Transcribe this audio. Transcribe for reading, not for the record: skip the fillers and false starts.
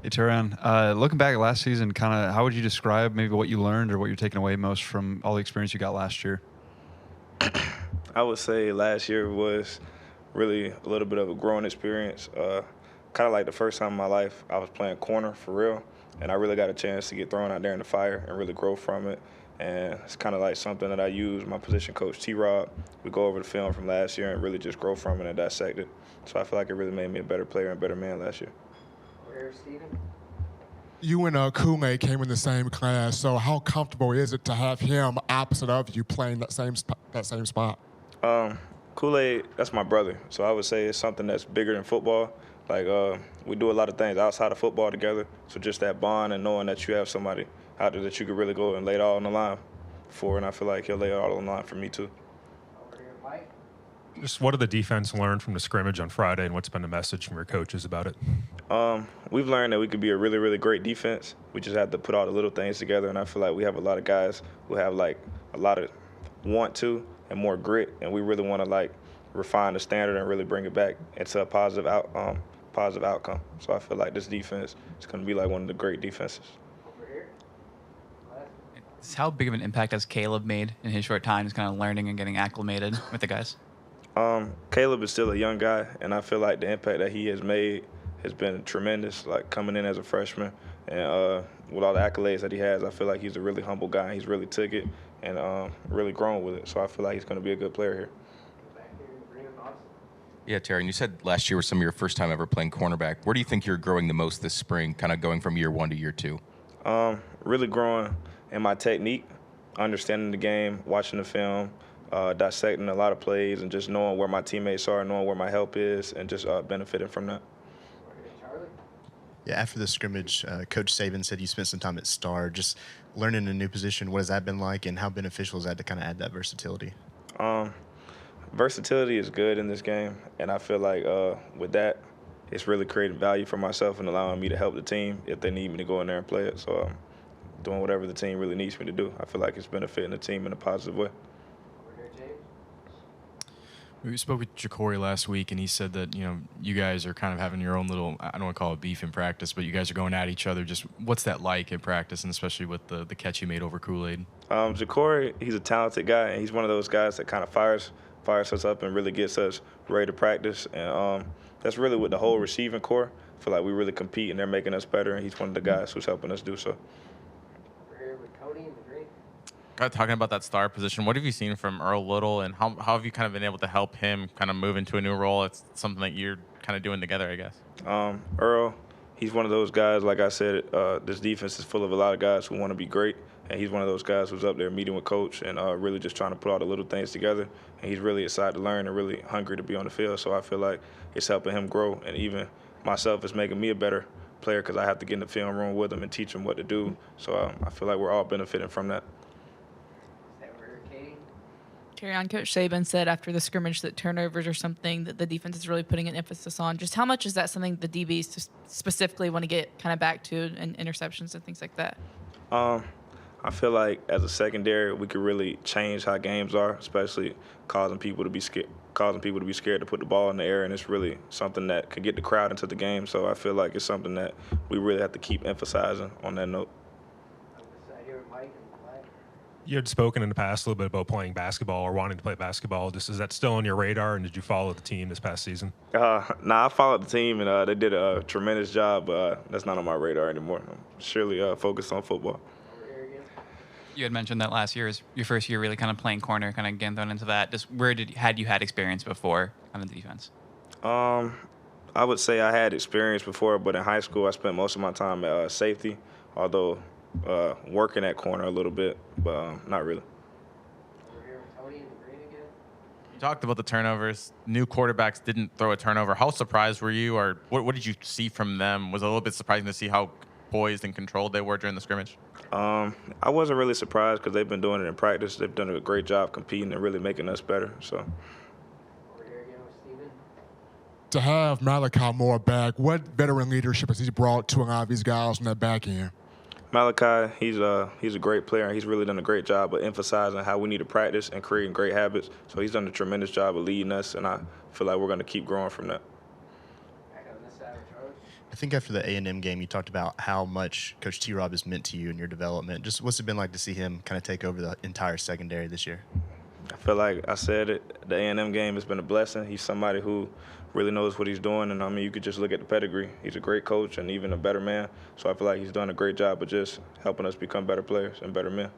Hey, Terrion, looking back at last season, kind of how would you describe maybe what you learned or what you're taking away most from all the experience you got last year? I would say last year was really a little bit of a growing experience. Kind of like the first time in my life I was playing corner for real, and I really got a chance to get thrown out there in the fire and really grow from it. And it's kind of like something that I use my position coach, T-Rob. We go over the film from last year and really just grow from it and dissect it. So I feel like it really made me a better player and better man last year. Steven? You and Kool-Aid came in the same class, so how comfortable is it to have him opposite of you playing that same spot? Kool-Aid, that's my brother. So I would say it's something that's bigger than football. Like, we do a lot of things outside of football together. So just that bond and knowing that you have somebody out there that you could really go and lay it all on the line for, and I feel like he'll lay it all on the line for me too. Just what did the defense learn from the scrimmage on Friday, and what's been the message from your coaches about it? We've learned that we could be a really, really great defense. We just have to put all the little things together, and I feel like we have a lot of guys who have like a lot of want to and more grit, and we really want to like refine the standard and really bring it back into a positive outcome. So I feel like this defense is going to be like one of the great defenses. How big of an impact has Caleb made in his short time, just kind of learning and getting acclimated with the guys? Caleb is still a young guy, and I feel like the impact that he has made has been tremendous, like coming in as a freshman. And with all the accolades that he has, I feel like he's a really humble guy. He's really took it and really grown with it. So I feel like he's going to be a good player here. Yeah, Terry, and you said last year was some of your first time ever playing cornerback. Where do you think you're growing the most this spring, kind of going from year one to year two? Really growing in my technique, understanding the game, watching the film, dissecting a lot of plays, and just knowing where my teammates are, knowing where my help is, and just benefiting from that. Yeah, after the scrimmage, Coach Saban said you spent some time at Star. Just learning a new position, what has that been like, and how beneficial is that to kind of add that versatility? Versatility is good in this game, and I feel like with that, it's really creating value for myself and allowing me to help the team if they need me to go in there and play it. So I'm doing whatever the team really needs me to do. I feel like it's benefiting the team in a positive way. We spoke with Ja'Cory last week, and he said that, you guys are kind of having your own little, I don't want to call it beef in practice, but you guys are going at each other. Just what's that like in practice, and especially with the catch you made over Kool-Aid? Ja'Cory, he's a talented guy, and he's one of those guys that kind of fires us up and really gets us ready to practice. And that's really with the whole receiving core. I feel like we really compete, and they're making us better, and he's one of the guys who's helping us do so. Talking about that star position, what have you seen from Earle Little, and how have you kind of been able to help him kind of move into a new role? It's something that you're kind of doing together, I guess. Earl, he's one of those guys, like I said, this defense is full of a lot of guys who want to be great, and he's one of those guys who's up there meeting with coach and really just trying to put all the little things together, and he's really excited to learn and really hungry to be on the field. So I feel like it's helping him grow, and even myself, it's making me a better player because I have to get in the film room with him and teach him what to do. So I feel like we're all benefiting from that. Terrion, Coach Saban said after the scrimmage that turnovers are something that the defense is really putting an emphasis on. Just how much is that something the DBs specifically want to get kind of back to, and interceptions and things like that? I feel like as a secondary, we could really change how games are, especially causing people to be scared to put the ball in the air, and it's really something that could get the crowd into the game. So I feel like it's something that we really have to keep emphasizing on that note. You had spoken in the past a little bit about playing basketball or wanting to play basketball. Is that still on your radar, and did you follow the team this past season? I followed the team, and they did a tremendous job, but that's not on my radar anymore. I'm surely focused on football. You had mentioned that last year is your first year really kind of playing corner, kind of getting thrown into that. Just had you had experience before on the defense? I would say I had experience before, but in high school I spent most of my time at safety, although working at corner a little bit, but not really. You talked about the turnovers. New quarterbacks didn't throw a turnover. How surprised were you, or what did you see from them? Was it a little bit surprising to see how poised and controlled they were during the scrimmage? I wasn't really surprised because they've been doing it in practice. They've done a great job competing and really making us better. So. To have Malachi Moore back, what veteran leadership has he brought to a lot of these guys on that back end? Malachi, he's a great player, and he's really done a great job of emphasizing how we need to practice and creating great habits. So he's done a tremendous job of leading us, and I feel like we're going to keep growing from that. I think after the A&M game, you talked about how much Coach T-Rob has meant to you in your development. Just what's it been like to see him kind of take over the entire secondary this year? I feel like I said it, the A&M game has been a blessing. He's somebody who really knows what he's doing, and I mean, you could just look at the pedigree. He's a great coach and even a better man. So I feel like he's done a great job of just helping us become better players and better men.